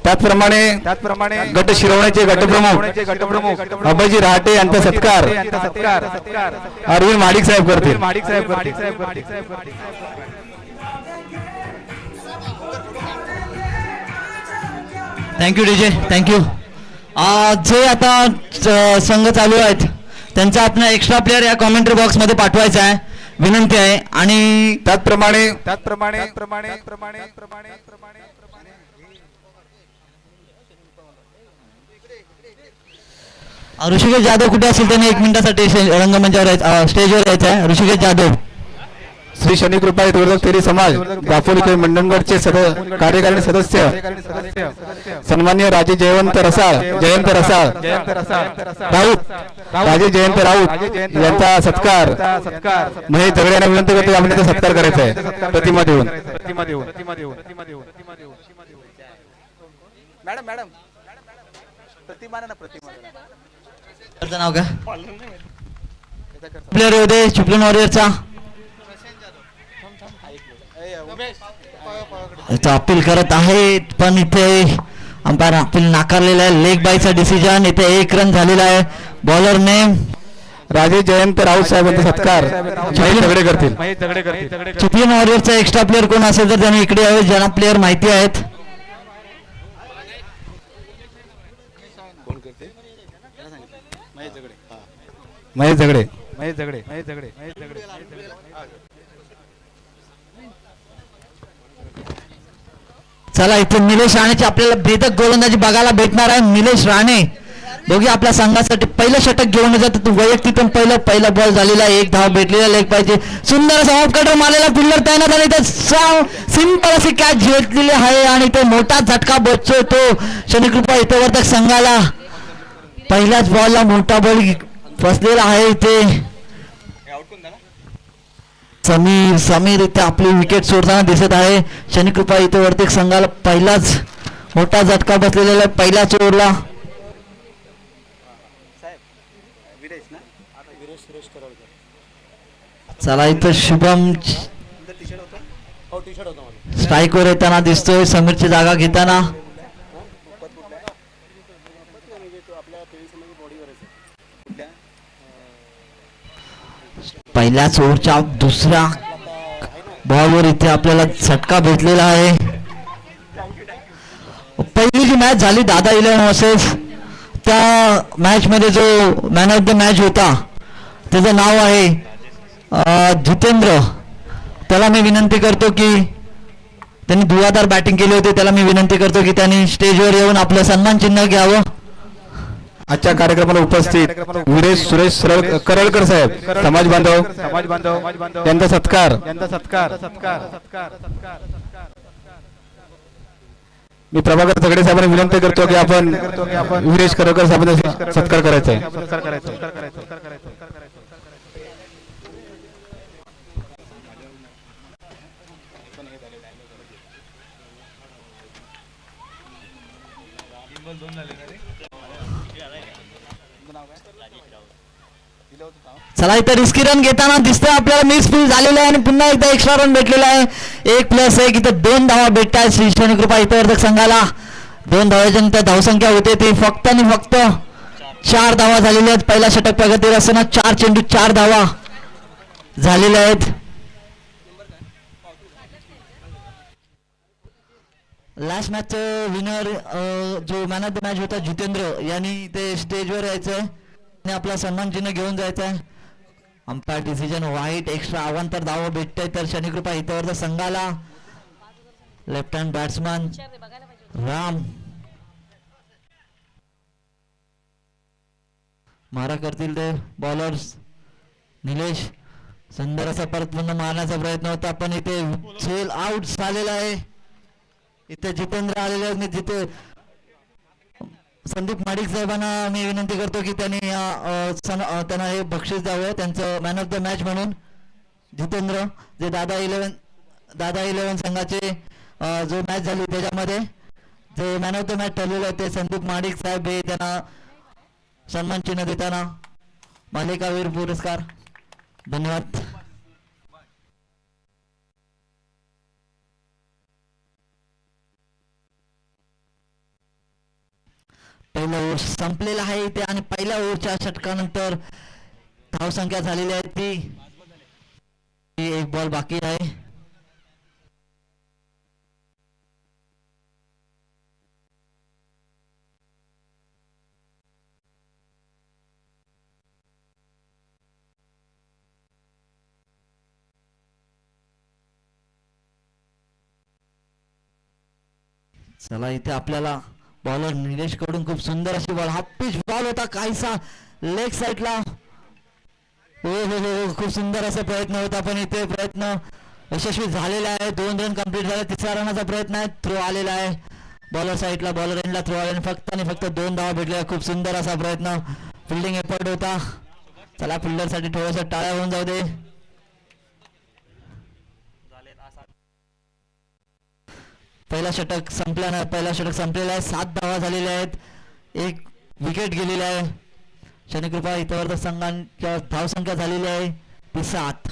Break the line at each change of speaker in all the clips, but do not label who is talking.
त्याचप्रमाणे गट शिरवण्याचे गटप्रमुख अभयजी रहाटे यांचा सत्कार अरविंद माडिक साहेब करतील.
Thank you DJ, thank you. जे आता संघ चालू आहेत त्यांचा आपण एक्स्ट्रा प्लेअर या कॉमेंट्री बॉक्स मध्ये पाठवायचा आहे, विनंती आहे. आणि
त्याचप्रमाणे
ऋषिकेश जाधव कुठे असेल त्यांनी 1 मिनिटासाठी रंगमंचावर स्टेजवर यायचं आहे. ऋषिकेश जाधव.
श्री शनी कृपा विवर्धक तेरी समाज दापोली मंडणगडचे कार्यकारिणी सदस्य सन्मान्य राजे जयंत रसाळ राजे जयंत राऊत यांचा सत्कार महेश दगडे यांना विनंती करतो आपण त्याचा सत्कार करायचा आहे प्रतिमा देऊन.
मॅडम प्रतिमा
नाव का प्लेअर होते चिपळूण वॉरियरचा. अपील करत आहेत पण इथे अंपायर अपील नाकारलेला आहे. लेग बायचा डिसिजन. इथे 1 रन झालेला आहे. बॉलर नेम
राजे जयंत राऊत साहेबांचा सत्कार महेश दगडे करतील.
चिपळूण वॉरियरचा एक्स्ट्रा प्लेअर कोण असेल तर त्यांनी इकडे यावे, ज्यांना प्लेअर माहिती आहेत.
महेश झगडे.
चला इथे निलेश राणेची आपल्याला भेदक गोलंदाजी बघायला भेटणार आहे. निलेश राणे दोघे आपल्या संघासाठी पहिलं षटक घेऊन जातात. वैयक्तिक पहिला बॉल झालेला, 1 धाव भेटलेला लेग पाहिजे. सुंदर असा ऑफ कटर मारलेला, फिल्डर तैनात झाले तर सिंपल अशी कॅच घेतलेली आहे आणि तो मोठा झटका बसतोय तो शनिकृपा हितवर्धक संघाला. पहिल्याच बॉलला मोठा बॉल फसलेला आहे. इथे समीर इथे आपली विकेट सोडताना दिसत आहे. शनिकृपा हितवर्धक संघाला पहिलाच मोठा झटका बसलेला आहे पहिल्याच ओव्हरला. चला इथं शुभम स्ट्राईक वर येताना दिसतोय, समीरची जागा घेताना. पहिल्याच ओव्हरच्या दुसऱ्या बॉलवर इथे आपल्याला झटका भेटलेला आहे. पहिली जी मॅच झाली दादा 11 वर्सेस, त्या मॅच मध्ये जो मॅन ऑफ द मॅच होता त्याचं नाव आहे जितेंद्र. त्याला मी विनंती करतो की त्यांनी धुवाधार बॅटिंग केली होती, त्याला मी विनंती करतो की त्यांनी स्टेजवर येऊन आपलं सन्मान चिन्ह घ्यावं.
आजच्या कार्यक्रमाला उपस्थित वीरेश सुरेश करळकर साहेब समाज बांधव यांचा सत्कार. मी प्रभाकर झगडे साहेबांना विनंती करतो की आपण वीरेश करळकर साहेबांचा सत्कार करायचा आहे.
चला इथे रिस्की रन घेताना दिसतंय आपल्याला मिस फील्ड झालेलं आहे आणि पुन्हा एकदा एक्स्ट्रा रन भेटलेला आहे. 1+1 इथे 2 धावा भेटतात श्री शनिकृपा हितवर्धक संघाला. 2 धावाच्या नंतर धावसंख्या होते ती फक्त आणि फक्त 4 धावा झालेल्या आहेत. पहिला षटक प्रगतीवर असताना 4 चेंडू 4 धावा झालेल्या आहेत. लास्ट मॅच विनर जो मॅन ऑफ द मॅच होता जितेंद्र यांनी ते स्टेजवर यायचं आणि आपला सन्मान चिन्ह घेऊन जायचं आहे. अंपायर डिसिजन वाईट. एक्स्ट्रा अवांतर धावा भेटतंय तर शनिकृपा हितवर्धक संघाला. लेफ्ट हँड बॅट्समन राम मारा करतील ते बॉलर्स. निलेश सुंदर असा परत पुन्हा मारण्याचा प्रयत्न होता पण इथे झेल आउट झालेला आहे. इथे जितेंद्र आलेले आहेत. जिथे संदीप माडिक साहेबांना मी विनंती करतो की त्यांनी त्यांना हे बक्षीस द्यावं त्यांचं मॅन ऑफ द मॅच म्हणून. जितेंद्र जे दादा 11 संघाचे जो मॅच झाली त्याच्यामध्ये जे मॅन ऑफ द मॅच ठरलेलं आहे ते संदीप माडिक साहेब हे त्यांना सन्मान चिन्ह देताना मालिकावीर पुरस्कार. धन्यवाद. पहिला ओव्हर संपलेला आहे इथे आणि पहिल्या ओव्हरच्या षटकानंतर धावसंख्या झालेली आहे ती एक बॉल बाकी आहे. चला इथे आपल्याला बॉलर निलेश कडून खूप सुंदर अशी बॉल हाफ पिच बॉल होता काहीसा लेग साईडला. हो हो हो खूप सुंदर असा प्रयत्न होता पण इथे प्रयत्न यशस्वी झालेला आहे. 2 रन कंप्लीट झाले. तिसऱ्या रनाचा प्रयत्न आहे. थ्रो आलेला आहे बॉलर साईडला. बॉलर एंडला थ्रो आले फक्त आणि फक्त 2 धावा भेटल्या. खूप सुंदर असा प्रयत्न फिल्डिंग एफर्ट होता. चला फिल्डरसाठी थोडंसं टाळ्या होऊन जाऊ दे. पहिला षटक संपलेला आहे. 7 धावा झालेल्या आहेत. 1 विकेट गेलेली आहे. शनिकृपा इथं संघांच्या धावसंख्या झालेली आहे ती 7.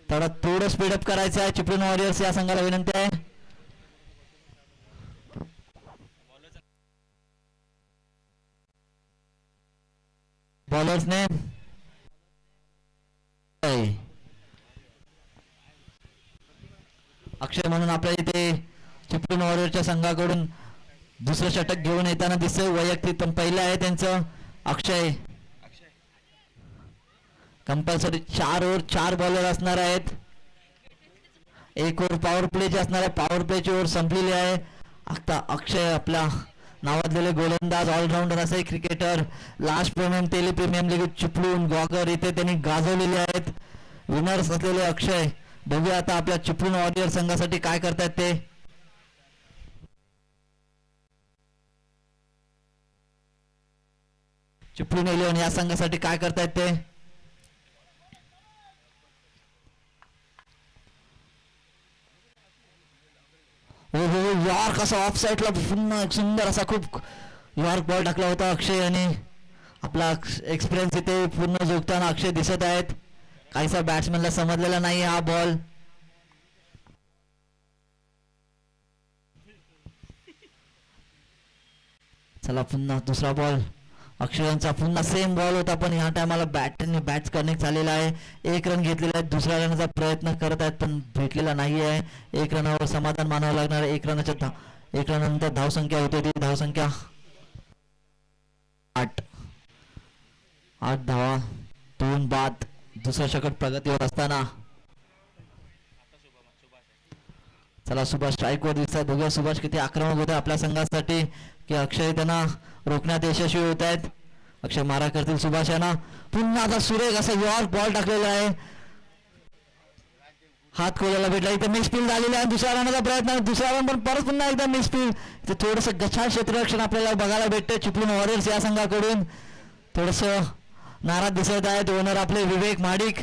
थोडं स्पीडअप करायचं आहे. चिपळूण वॉरियर्स या संघाला विनंती आहे. बॉलर्सने अक्षय म्हणून आपल्या इथे चिपळूण वॉरियरच्या संघाकडून दुसरं षटक घेऊन येताना दिसतंय. वैयक्तिक पण पहिलं आहे त्यांचं अक्षय. कंपल्सरी 4 ओव्हर 4 बॉलर असणार आहेत. 1 ओव्हर पॉवर प्लेची असणार आहे. पॉवर प्लेची ओव्हर संपलेली आहे. आता अक्षय आपल्या नावाजलेले गोलंदाज ऑलराऊंडर असे cricketer last premium league Chiplun गॉगर इथे त्यांनी गाजवलेले आहेत. विनर्स असलेले अक्षय. बघूया आता आपल्या चिपळूण वॉरियर संघासाठी काय करतायत ते. चिपळूण 11 या संघासाठी काय करतायत ते. हो हो यॉर्क असा ऑफ साईडला पुन्हा सुंदर असा खूप यॉर्क बॉल टाकला होता अक्षय आणि आपला एक्सपिरियन्स इथे पूर्ण जोगताना अक्षय दिसत आहेत. काहीसा बॅट्समॅनला समजलेला नाही हा बॉल. चला पुन्हा दुसरा बॉल अक्षयांचा. पुन्हा सेम बॉल होता पण ह्या टायमाला बॅट्स कनेक्ट झालेला आहे. 1 रन घेतलेला आहे. दुसऱ्या रनाचा प्रयत्न करत आहेत पण भेटलेला नाही आहे. 1 रनावर समाधान मानावं लागणार. 1 रनानंतर धावसंख्या होते ती धावसंख्या 8 धावा 2 बाद. दुसरं षटक प्रगतीवर असताना चला सुभाष स्ट्राईकवर दिसतात. बघूया सुभाष किती आक्रमक होते आपल्या संघासाठी की अक्षय त्यांना रोखण्यात यशस्वी होत आहेत. अक्षय मारा करतील सुभाष यांना. पुन्हा आता सुरेख असा यॉर्क बॉल टाकलेला आहे. हात खोलायला भेटला. इथे मिस फील्ड झालेला आहे. दुसऱ्या रनाचा प्रयत्न. दुसरा रन पण परत पुन्हा एकदा मिस फील्ड. इथे थोडंसं गछाळ क्षेत्ररक्षण आपल्याला बघायला भेटतं चिपळूण वॉरियर्स या संघाकडून. थोडंसं नाराज दिसत आहेत ओनर आपले विवेक महाडिक.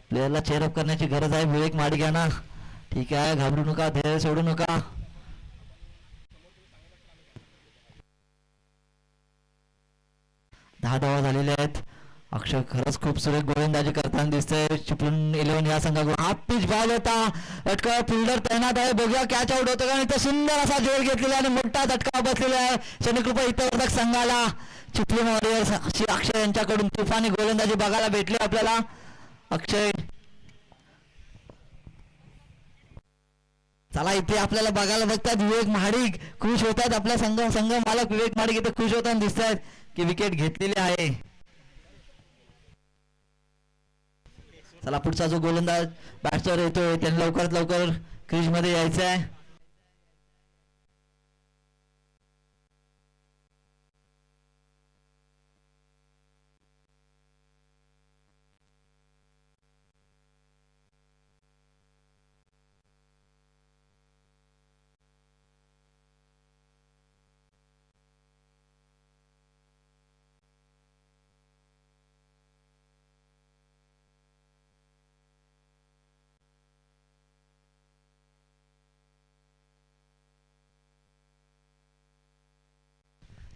प्लेयरला चेअरअप करण्याची गरज आहे विवेक महाडिक यांना. ठीक आहे घाबरू नका धैर्य सोडू नका. दहा धावा झालेल्या आहेत. अक्षय खरंच खूप सुरेख गोलंदाजी करताना दिसतंय चिपळूण 11 या संघाकडून. हाफ पिच बॉल होता. अटका फिल्डर तैनात आहे. बघूया कॅच आउट होतं का. इथं सुंदर असा जोड घेतलेला आणि मोठा झटका बसलेला आहे शनिकृपा इतर संघाला. चिपळूण वॉरियर्स अक्षय यांच्याकडून तुफानी गोलंदाजी बघायला भेटली आपल्याला. अक्षय चला इथे आपल्याला बघायला बघतात विवेक महाडिक खुश होतात. आपल्या संघ मालक विवेक महाडिक इथे खुश होताना दिसत आहेत की विकेट घेतलेली आहे. चला पुढचा जो गोलंदाज बॅट्सवर येतोय त्यांनी लवकरात लवकर क्रीज मध्ये यायचं आहे.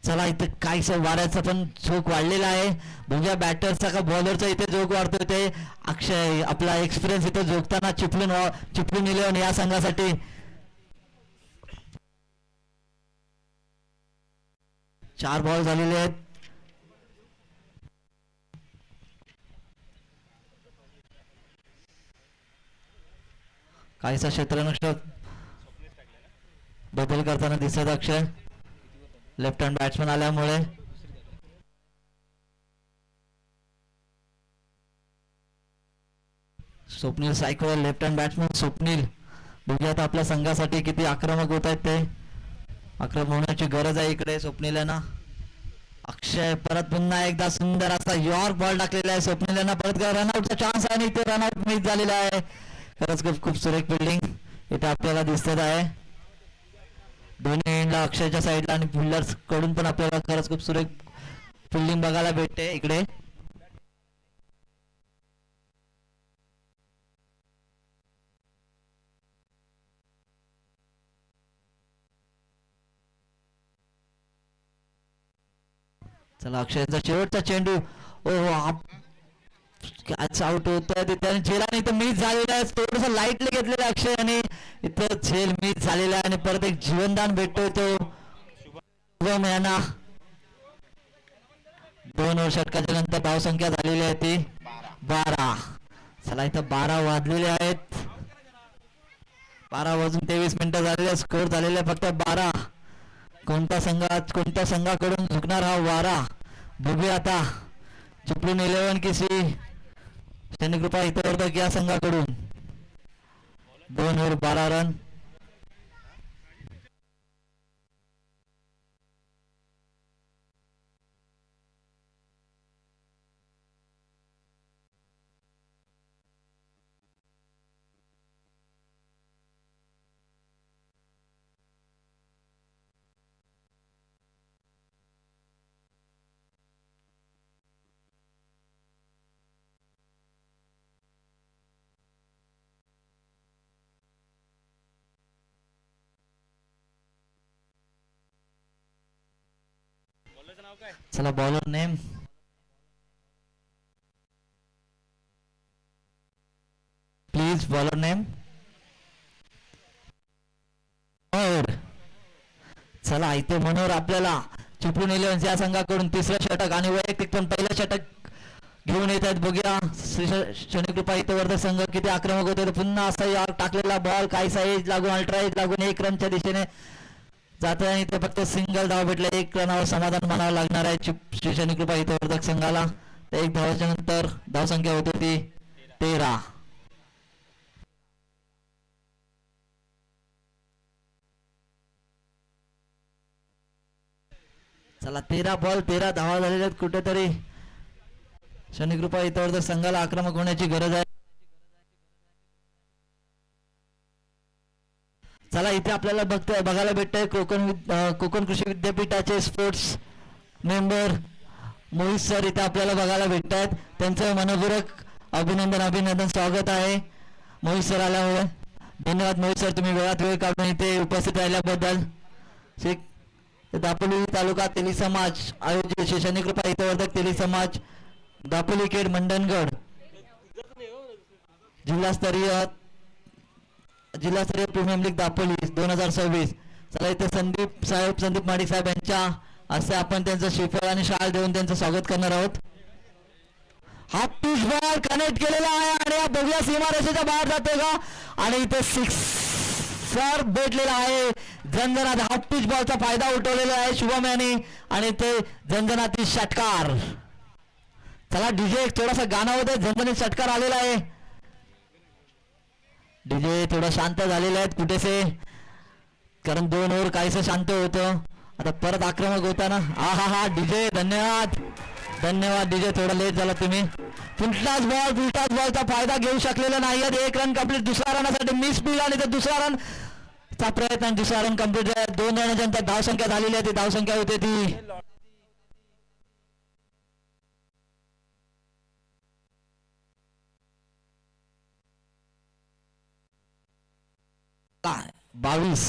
चला इथे काहीसा वाऱ्याचा पण झोक वाढलेला आहे. बघूया बॅटरचा का बॉलरचा इथे झोक वाढतोय. ते अक्षय आपला एक्सपिरियन्स इथे झोकताना चिपळूण इलेव्हन या संघासाठी. चार बॉल झालेले आहेत. काहीसा क्षेत्ररक्षक बदल करताना दिसत अक्षय. लेफ्ट हँड बॅट्समन आल्यामुळे Swapnil cycle left hand batsman Swapnil. बघूया आता आपल्या संघासाठी किती आक्रमक होत आहेत ते. आक्रमक होण्याची गरज आहे इकडे स्वप्नील यांना. अक्षय परत पुन्हा एकदा सुंदर असा यॉर्क बॉल टाकलेला आहे. स्वप्नील यांना परत रनआउटचा चान्स आहे आणि इथे रनआउट मिस झालेला आहे. खरंच खूप सुरेख फिल्डिंग इथे आपल्याला दिसत आहे. दोन्ही एंडला अक्षयच्या साईडला आणि फिल्डर्स कडून पण आपल्याला खरंच खूप सुरेख फिल्डिंग बघायला भेटते इकडे. चला अक्षयचा शेवटचा चेंडू. ओ कॅच आउट होत आहे. त्याने झेलाने इथं मिस झालेला आहे. थोडस लाईटली घेतलेलं अक्षय आणि इथं झेल मिस झालेला आहे आणि परत एक जीवनदान भेटतोय तो शुभम यांना. 2 ओव्हर षटकाच्या नंतर धावसंख्या झालेली आहे ती 12. चला इथं 12 वाजलेले आहेत. 12 वाजून 23 मिनिटं झालेले. स्कोर झालेले फक्त 12. कोणत्या संघाकडून झुकणार हा वारा बघूया आता. चिपळूण इलेव्हन की कृपा इतर या संघाकडून. 2 ओव्हर 12 रन. चला bowler name please. Bowler name. चला इथे मनोहर आपल्याला चिपळूण इलेव्हन या संघाकडून तिसरं षटक आणि वैयक्तिक पण पहिलं षटक घेऊन येत आहेत. बघूया शनिकृपा इथे वर्धक संघ किती आक्रमक होते. पुन्हा असा यॉर्क टाकलेला बॉल काहीसा एज लागून अल्ट्रा एज लागून 1 रनच्या दिशेने जात आहे आणि ते फक्त सिंगल धाव भेटले. 1 रनावर समाधान मानावं लागणार आहे श्री शनिकृपा इथे वर्धक संघाला. 1 धावाच्या नंतर धावसंख्या होती ती 13. चला 13 बॉल 13 धावा झालेल्या आहेत. कुठेतरी शनिकृपा इथे वर्धक संघाला आक्रमक होण्याची गरज आहे. चला इथे आपल्याला बघायला भेटतंय कोकण कृषी विद्यापीठाचे स्पोर्ट्स मेंबर मोहित सर इथे आपल्याला बघायला भेटत आहेत. त्यांचं मनपूर्वक अभिनंदन स्वागत आहे मोहित सर आल्यामुळे. धन्यवाद मोहित सर, तुम्ही वेळात वेळ काढून इथे उपस्थित राहिल्याबद्दल. दापोली तालुका तेली समाज आयोजित श्री शनिकृपा इथे वर्धक तेली समाज दापोली खेड मंडणगड जिल्हास्तरीय प्रीमियम लीग दापोली 2026. चला इथे संदीप माडिक साहेब यांच्या हस्ते आपण त्यांचं श्रीफळ आणि शाल देऊन त्यांचं स्वागत करणार आहोत. हा पिच बॉल कनेक्ट केलेला आहे आणि हा बघूया सीमारेषेच्या बाहेर जातोय का आणि इथे सिक्सर भेटलेला आहे. झंझणात हाफ पिच बॉलचा फायदा उठवलेला आहे शुभम यांनी आणि ते झंझणातील षटकार. चला डीजे थोडासा गाणं होतं. झंझणीत षटकार आलेला आहे. डीजे थोडं शांत झालेले आहेत कुठेसे, कारण 2 ओव्हर काहीसं शांत होतं. आता परत आक्रमक होताना हा डीजे धन्यवाद डीजे, थोडा लेट झाला तुम्ही. फुलटाच बॉलचा फायदा घेऊ शकलेला नाही. 1 रन कंप्लीट. दुसऱ्या रनासाठी मिस स्पीड आणि ते दुसरा रन चा प्रयत्न. दुसरा रन कंप्लीट आहे. 2 रनाच्या नंतर धावसंख्या झालेली आहे. ती धावसंख्या होते ती बावीस.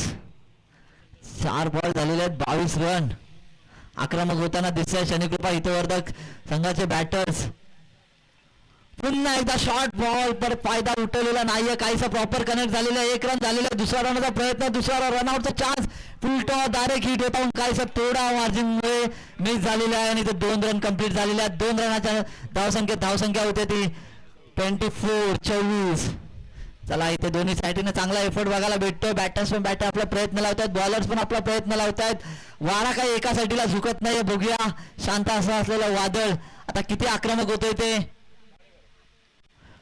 4 बॉल झालेले आहेत. 22 रन. आक्रमक होताना दिसतंय शनिकृपा हितवर्धक संघाचे बॅटर्स. पुन्हा एकदा शॉर्ट बॉल पर फायदा उठवलेला नाहीये, काहीसा प्रॉपर कनेक्ट झालेला, 1 रन झालेला, दुसरा रनचा प्रयत्न, दुसरा रनआउटचा chance, full toss direct hit होता, काहीसा थोडा मार्जिनमुळे मिस झालेला आहे आणि ते 2 रन कंप्लीट झालेले आहेत. 2 रनाच्या धावसंख्या होते ती 24. चला इथे दोन्ही साईडने चांगला एफर्ट बघायला भेटतो. बॅटर्स पण आपला प्रयत्न लावतात, बॉलर्स पण आपला प्रयत्न लावतात. वारा काही एका साईडला झुकत नाहीये. बघूया शांत असं असलेलं वादळ आता किती आक्रमक होतोय ते.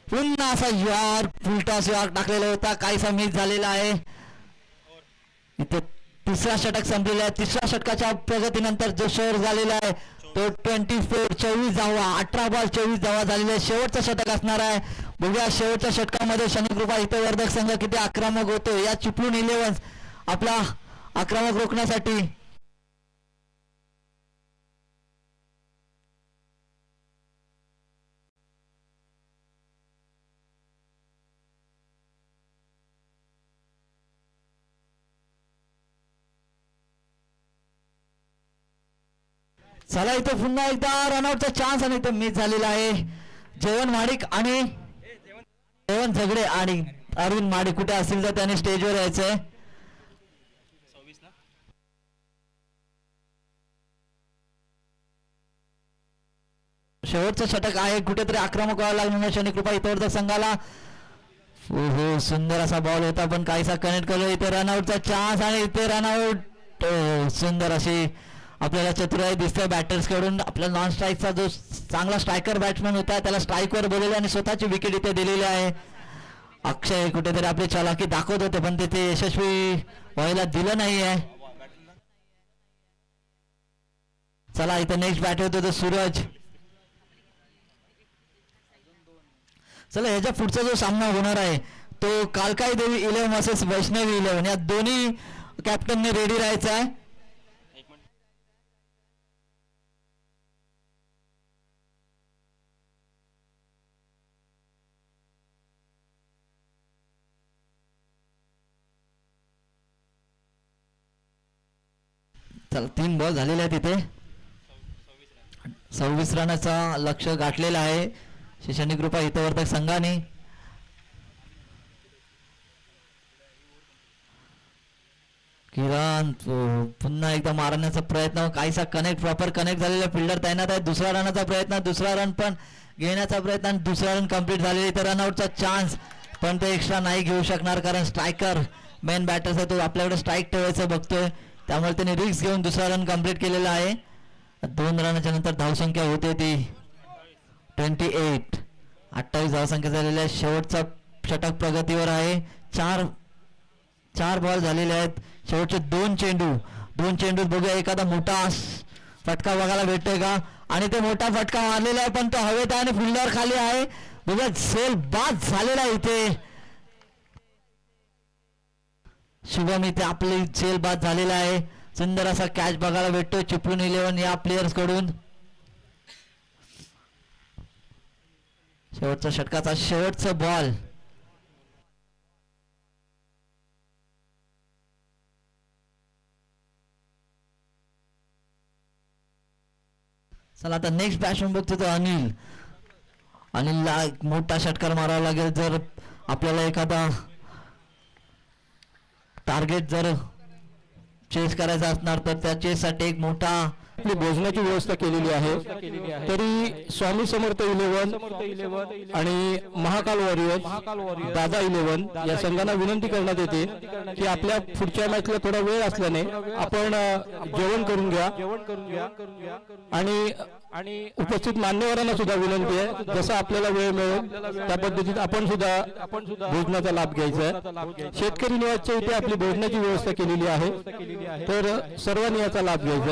पुन्हा असा यॉर्क फुल टॉस यॉर्क टाकलेला होता, काहीसा मिस झालेला आहे. इथे तिसरा षटक संपलेला आहे. तिसऱ्या षटकाच्या प्रगतीनंतर जो शेअर झालेला आहे तो 24 धावा, 18 बॉल 24 धावा झालेले. शेवटचं षटक असणार आहे. बघूया शेवटच्या षटकामध्ये शनिकृपा हितवर्धक संघ किती आक्रमक होतो. या चिपळूण 11 आपला आक्रमक रोखण्यासाठी चला इथे पुन्हा एकदा रनआउटचा चान्स आणि इथे मिस झालेला आहे. जेवण माडिक आणि जेवण झगडे आणि अरविंद माडिक कुठे असतील तर त्याने स्टेजवर यायचंय. शेवटचं षटक आहे, कुठेतरी आक्रमक व्हावं लागणार शनिकृपा हितवर्धक संघाला. हो सुंदर असा बॉल होता पण काहीसा कनेक्ट करलो. इथे रनआउटचा चान्स आणि इथे रनआउट. सुंदर अशी आपल्याला चतुराई दिसते बॅटर्स कडून. आपल्या नॉन स्ट्राईकचा जो चांगला स्ट्रायकर बॅट्समॅन होता त्याला स्ट्राईकवर बोलवले आणि स्वतःची विकेट इथे दिलेली आहे. अक्षय कुठेतरी आपली चालाकी दाखवत होते पण तिथे यशस्वी व्हायला दिलं नाहीये. चला इथे नेक्स्ट बॅट होतो तो सूरज. चला ह्याच्या पुढचा जो सामना होणार आहे तो कालकाई देवी 11 वर्सेस वैष्णवी 11 या दोन्ही कॅप्टनने रेडी राहायचा आहे. चला 3 बॉल झालेले आहेत तिथे. 26 रनाचा लक्ष गाठलेला आहे शनिकृपा हितवर्धक संघाने. किरण पुन्हा एकदा मारण्याचा प्रयत्न, काहीसा प्रॉपर कनेक्ट झालेला, फिल्डर तैनात आहे. दुसरा रनाचा प्रयत्न, दुसरा रन पण घेण्याचा प्रयत्न आणि दुसरा रन कंप्लीट झालेला. इथे रनआउटचा चान्स पण ते एक्स्ट्रा नाही घेऊ शकणार कारण स्ट्रायकर मेन बॅटर्स आहे तो आपल्याकडे स्ट्राईक ठेवायचं बघतोय, त्यामुळे त्यांनी रिस्क घेऊन दुसरा रन कंप्लीट केलेला आहे. 2 रनाच्या नंतर धावसंख्या होते ती 28 धावसंख्या झालेल्या. शेवटचा षटक प्रगतीवर आहे. 4 बॉल झालेले आहेत. शेवटचे 2 चेंडू बघूया एखादा मोठा फटका बघायला भेटतोय का. आणि ते मोठा फटका मारलेला आहे पण तो हवेत आहे आणि फिल्डर खाली आहे. बघूया सेल बाद झालेला आहे इथे. शुभम इथे आपली सेल बाद झालेला आहे. सुंदर असा कॅच बघायला भेटतोय चिपळूण 11 या प्लेयर्स कडून. शेवटचा षटकाचा शेवटचा बॉल. चला आता नेक्स्ट बॅट्समन बघतो तो अनिलला मोठा षटकार मारावा लागेल जर आपल्याला एखादा टार्गेट जर चेस करायचा असणार तर त्या चेससाठी एक मोठा
आपली भोजनाची व्यवस्था केलेली आहे. तरी स्वामी समर्थ 11 आणि महाकाल वॉरियर्स दादा 11 या संघांना विनंती करण्यात येते की आपल्या पुढच्या मॅचला थोडा वेळ असल्याने आपण जेवण करून घ्या आणि उपस्थित मान्यवरांना सुद्धा विनंती आहे जसं आपल्याला वेळ मिळेल त्या पद्धतीत आपण सुद्धा भोजनाचा लाभ घ्यायचा आहे. शेतकरी निवासच्या इथे आपली भोजनाची व्यवस्था केलेली आहे तर सर्वांनी याचा लाभ घ्यायचा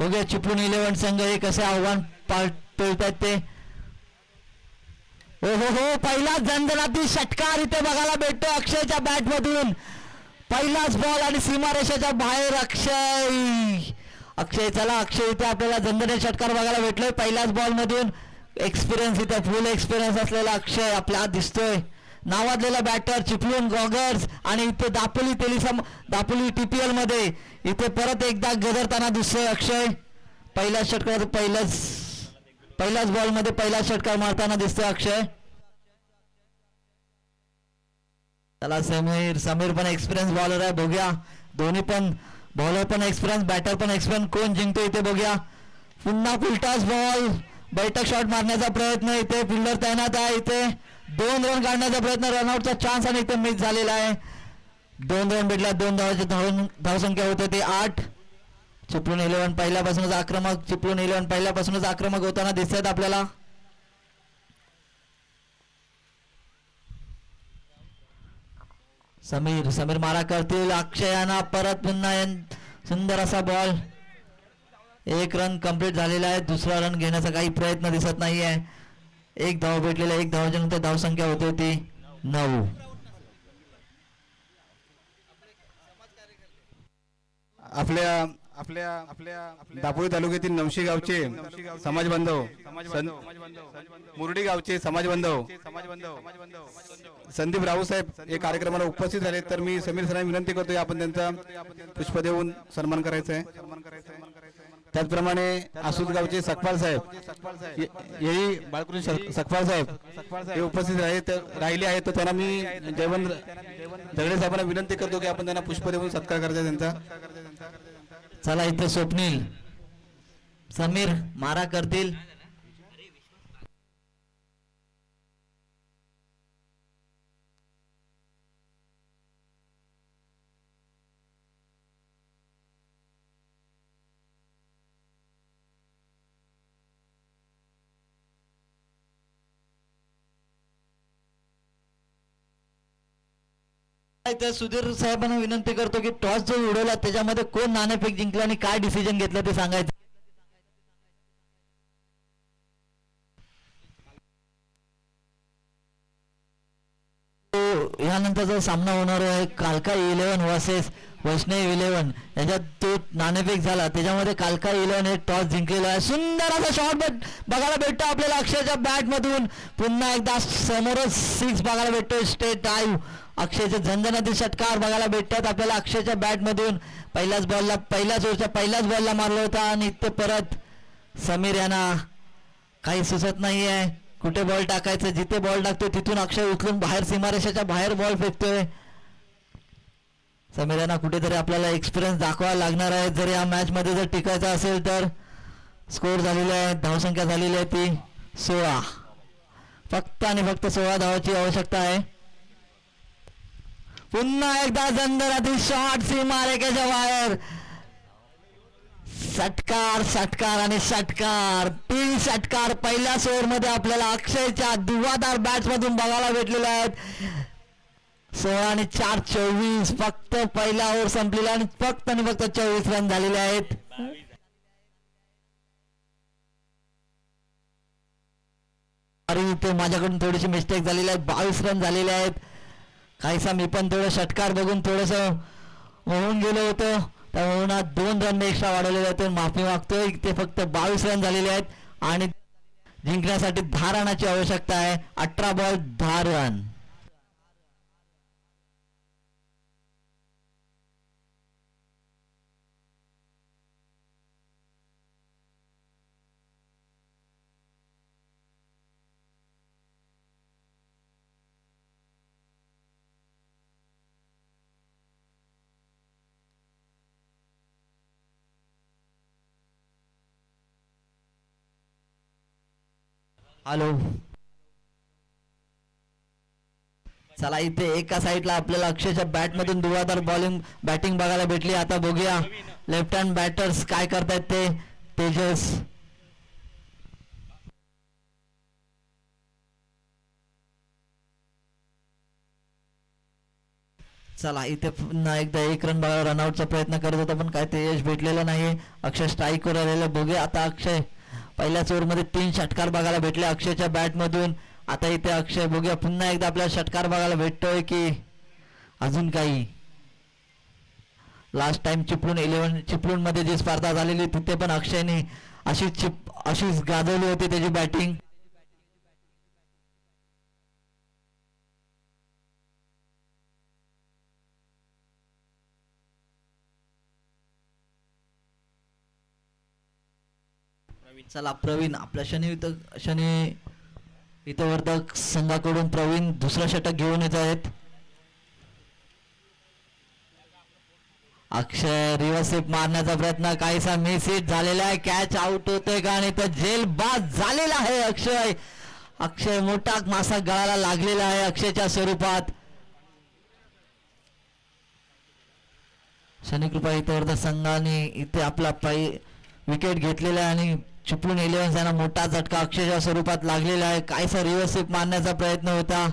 बघूया चिपळूण 11 संघ हे कसे आव्हान पेलतायत ते. हो हो हो, पहिलाच झंझणातील षटकार इथे बघायला भेटतो अक्षयच्या बॅट मधून. पहिलाच बॉल आणि सीमारेषेच्या बाहेर अक्षय चला अक्षय इथे आपल्याला झंझणे षटकार बघायला भेटलोय पहिल्याच बॉल मधून. एक्सपिरियन्स इथे फुल एक्सपिरियन्स असलेला अक्षय आपल्या दिसतोय. नावाजलेला बॅटर चिपळूण गॉगर्स आणि इथे दापोली TPL मध्ये इथे परत एकदा गदरताना दिसतोय अक्षय. पहिल्याच षटकार पहिल्याच बॉल मध्ये पहिला षटकार मारताना दिसतोय अक्षय. चला समीर पण एक्सपिरियन्स बॉलर आहे. बघूया दोन्ही पण बॉलर पण एक्सपिरियन्स बॅटर पण एक्सपिरियन्स कोण जिंकतो इथे बघूया. पुन्हा फुलटॉस बॉल बैठक शॉट मारण्याचा प्रयत्न इथे फिल्डर तैनात आहे. इथे 2 रन काढण्याचा प्रयत्न रनआउटचा चान्स आणि इथे मिस झालेला आहे. 2 रन भेटल्या 2 धावाची धावसंख्या होते ती 8. चिपळूण 11 पहिल्यापासूनच आक्रमक होताना दिसत आहेत आपल्याला. समीर मारा करतील. अक्षयाना परत पुन्हा सुंदर असा बॉल. 1 रन कंप्लीट झालेला आहे. दुसरा रन घेण्याचा काही प्रयत्न दिसत नाहीये. 1 धाव भेटलेला 1 धावाच्या नंतर धावसंख्या होती होती 9.
आपल्या दापोली तालुक्यातील नवशी गावचे समाज बांधव, मुरडी गावचे समाज बांधव संदीप रावसाहेब या कार्यक्रमाला उपस्थित झाले. तर मी समीर सरांना विनंती करतोय आपण त्यांचा पुष्प देऊन सन्मान करायचा आहे. त्याचप्रमाणे आसूद गावचे सकपाल साहेब हेही बाळकृष्ण सकपाल साहेब हे उपस्थित राहिले आहेत. तर त्यांना मी जयवंत दगडे साहेबांना विनंती करतो की आपण त्यांना पुष्प देऊन सत्कार करायचा त्यांचा.
चला इथे स्वप्नील समीर मारा करतील. सुधीर साहेबांना विनंती करतो की टॉस जो उडवला त्याच्यामध्ये कोण नाणेफेक जिंकला आणि काय डिसिजन घेतलं ते सांगायचं. यानंतरचा सामना होणार आहे कालका 11 वर्सेस वैष्णव 11 याच्यात तो नाणेफेक झाला त्याच्यामध्ये कालका 11 हे टॉस जिंकलेला आहे. सुंदर असा शॉट बघायला भेटतो आपल्याला अक्षयच्या बॅट मधून. पुन्हा एकदा समोरच 6 बघायला भेटतोय स्ट्रेट ड्राइव्ह. अक्षयचे झंझणातील षटकार बघायला भेटतात आपल्याला अक्षयच्या बॅट मधून. पहिल्याच बॉलला मारला होता आणि इथे परत समीर यांना काही सुचत नाहीये कुठे बॉल टाकायचं. जिथे बॉल टाकतोय तिथून अक्षय उचलून बाहेर सीमारेषेच्या बाहेर बॉल फेकतोय. समीर यांना कुठेतरी आपल्याला एक्सपिरियन्स दाखवायला लागणार आहे जर या मॅच मध्ये जर टिकायचं असेल तर. स्कोर झालेला आहे धावसंख्या झालेली आहे ती 16. फक्त आणि फक्त 16 धावाची आवश्यकता आहे. पुन्हा एकदा झंझणातील शॉट सीमारेषेच्या बाहेर. षटकार आणि षटकार 3 षटकार पहिल्याच ओव्हर मध्ये आपल्याला अक्षयच्या धुवाधार बॅट्स मधून बघायला भेटलेले आहेत. 16 आणि 4 24 फक्त पहिला ओव्हर संपलेला आणि फक्त 24 रन झालेले आहेत. इथे माझ्याकडून थोडीशी मिस्टेक झालेली आहे 22 रन झालेले आहेत. काहीसा मी पण थोडं षटकार बघून थोडस होऊन गेलो होतो त्यामुळे 2 रन एक्स्ट्रा वाढवलेले आहेत. माफी मागतोय. ते फक्त 22 रन झालेले आहेत आणि जिंकण्यासाठी 10 रनाची आवश्यकता आहे. 18 बॉल 10 रन. हॅलो चला इथे एका साईडला आपल्याला अक्षयच्या बॅट मधून धुवाधार बॅटिंग बघायला भेटली. आता बघूया लेफ्ट हँड बॅटर्स काय करतायत ते. तेजस चला इथे पुन्हा एकदा एक रन बघा रनआउटचा प्रयत्न करत होता पण काय ते यश भेटलेलं नाही. अक्षय स्ट्राईक वर आलेलं बघूया आता. अक्षय पहिल्याच ओव्हरमध्ये 3 षटकार बघायला भेटले अक्षयच्या बॅट मधून. आता इथे अक्षय बघूया पुन्हा एकदा आपल्याला षटकार बघायला भेटतोय की अजून काही. लास्ट टाइम चिपळूण मध्ये जी स्पर्धा झालेली तिथे पण अक्षयने अशीच गाजवली होती त्याची बॅटिंग. चला प्रवीण आपल्या शनी हितवर्धक संघाकडून प्रवीण दुसरा षटक घेऊन येत आहेत. अक्षय रिव्हर्स मारण्याचा प्रयत्न काहीसा मिस हिट झालेला आहे. कॅच आउट होते का आणि तर जेल बाद झालेला आहे. अक्षय मोठा मासा गळाला लागलेला आहे अक्षयच्या स्वरूपात. शनिकृपा हितवर्धक संघाने इथे आपला विकेट घेतलेला आहे आणि चिपळूण 11 यांना मोठा झटका अक्षयच्या स्वरूपात लागलेला आहे. काहीसा रिव्हर्स मारण्याचा प्रयत्न होता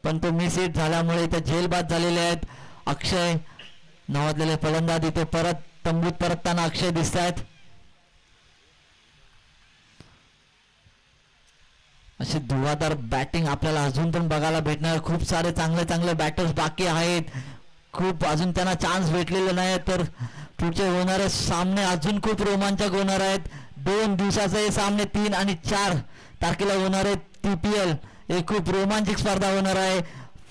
पण तो मिस हिट झाल्यामुळे इथे जेल बाद झालेले आहेत. अक्षय नावाजलेले फलंदाज इथे परत तंबूत परतताना अक्षय दिसत आहेत. अशी धुवाधार बॅटिंग आपल्याला अजून पण बघायला भेटणार. खूप सारे चांगले बॅटर्स बाकी आहेत. खूप अजून त्यांना चान्स भेटलेले नाही तर पुढचे होणारे सामने अजून खूप रोमांचक होणार आहेत. 2 दिवसाचे हे सामने 3 आणि 4 तारखेला होणार आहेत. TPL हे खूप रोमांचक स्पर्धा होणार आहे.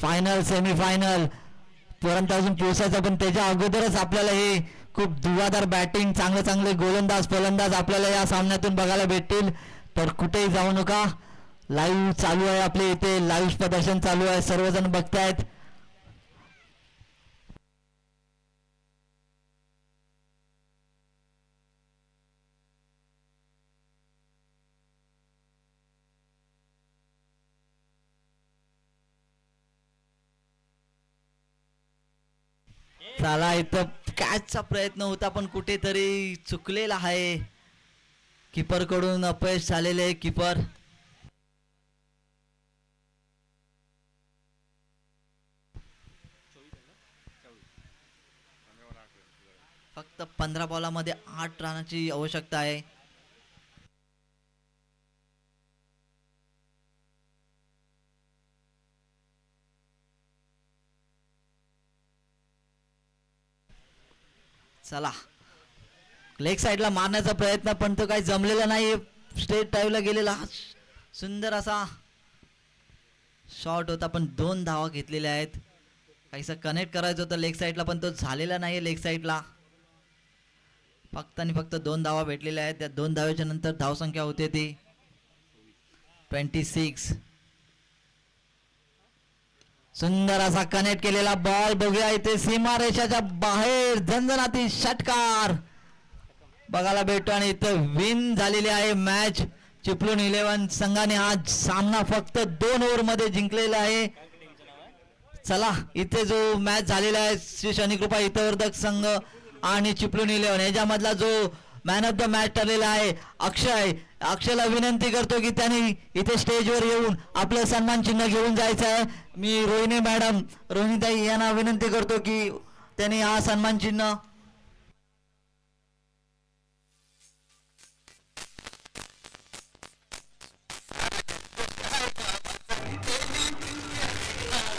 फायनल सेमीफायनल पर्यंत अजून पोहोचायचं पण त्याच्या अगोदरच आपल्याला हे खूप धुवाधार बॅटिंग चांगले गोलंदाज फलंदाज आपल्याला या सामन्यातून बघायला भेटतील. तर कुठेही जाऊ नका. लाईव्ह चालू आहे आपले इथे लाईव्ह प्रदर्शन चालू आहे. सर्वजण बघतायत. चला इथं कॅचचा प्रयत्न होता पण कुठेतरी चुकलेला आहे. किपर कडून अपयश झालेले आहे. किपर फक्त 15 बॉलामध्ये 8 रनाची आवश्यकता आहे. चला लेग साइडला मारण्याचा प्रयत्न पण तो काही जमलेला नाही. स्ट्रेट ड्राईव्हला गेलेला सुंदर असा शॉट होता पण 2 धावा घेतलेल्या आहेत. काहीसा कनेक्ट करायचं होतं लेग साइडला पण तो झालेला नाही. लेग साइडला फक्त आणि फक्त 2 धावा भेटलेल्या आहेत. त्या 2 धावेच्या नंतर धावसंख्या होते ती 26. सुंदर असा कनेक्ट केलेला बॉल बघूया इथे सीमारेषाच्या बाहेर झंझणाती षटकार बघायला भेटतो आणि इथं विन झालेली आहे मॅच. चिपळूण 11 संघाने आज सामना फक्त 2 ओव्हरमध्ये जिंकलेला आहे. चला इथे जो मॅच झालेला आहे श्री शनिकृपा हितवर्धक संघ आणि चिपळूण 11 याच्यामधला जो मॅन ऑफ द मॅच ठरलेला आहे अक्षयला विनंती करतो की त्यांनी इथे स्टेजवर येऊन आपलं सन्मान चिन्ह घेऊन जायचं आहे. मी रोहिणीताई यांना विनंती करतो की त्यांनी हा सन्मान चिन्ह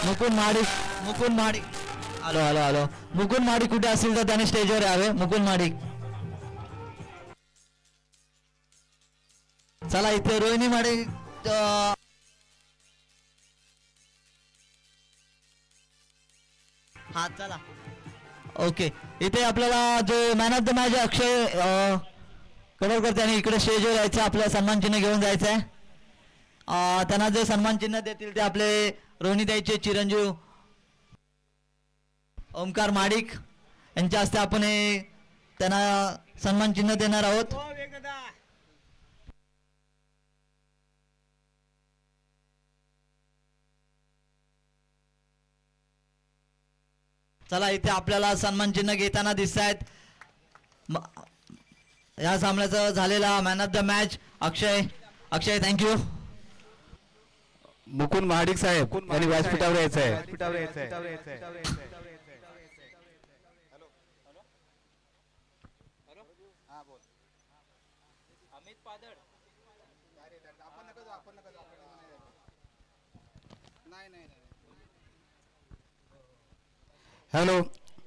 मुकुंद माडिक हॅलो मुकुंद माडिक कुठे असेल तर त्यांनी स्टेजवर यावे. मुकुंद माडिक चला इथे रोहिणी माडिक हा चला ओके. इथे आपल्याला जो मॅन ऑफ द मॅच अक्षय कडवकर त्यांनी इकडे स्टेजवर यायचं आपलं सन्मान चिन्ह घेऊन जायचं आहे. त्यांना जे सन्मान चिन्ह देतील ते आपले रोहिणीताईचे चिरंजीव ओमकार माडिक यांच्या हस्ते आपण त्यांना सन्मान चिन्ह देणार आहोत. चला इथे आपल्याला सन्मान चिन्ह घेताना दिसत आहेत. या सामन्याचा झालेला man of the match Akshay thank you.
Mukund Mahadik साहेब यांनी व्यासपीठावर यायचं आहे. हॅलो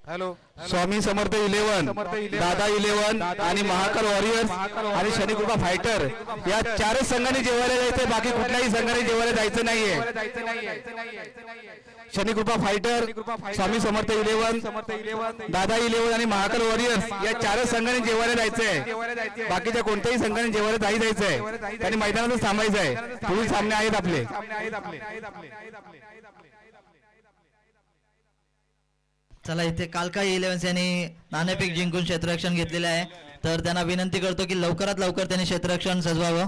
हॅलो स्वामी समर्थ 11 दादा 11 आणि महाकाल वॉरियर्स आणि शनिकृपा फायटर या चारच संघांनी जेवायला जायचंय, बाकी कुठल्याही संघाने जेवायला जायचं नाहीये. शनिकृपा फायटर, स्वामी समर्थ 11, दादा 11 आणि महाकाल वॉरियर्स या चारच संघांनी जेवायला जायचंय, बाकीच्या कोणत्याही संघाने जेवायला नाही जायचंय. त्यांनी मैदानातच थांबायचंय. पुढील सामने आहेत आपले.
चला इथे कालका 11 यांनी नाणेफेक जिंकून क्षेत्ररक्षण घेतलेले आहे, तर त्यांना विनंती करतो की लवकरात लवकर त्यांनी क्षेत्ररक्षण सजवावं.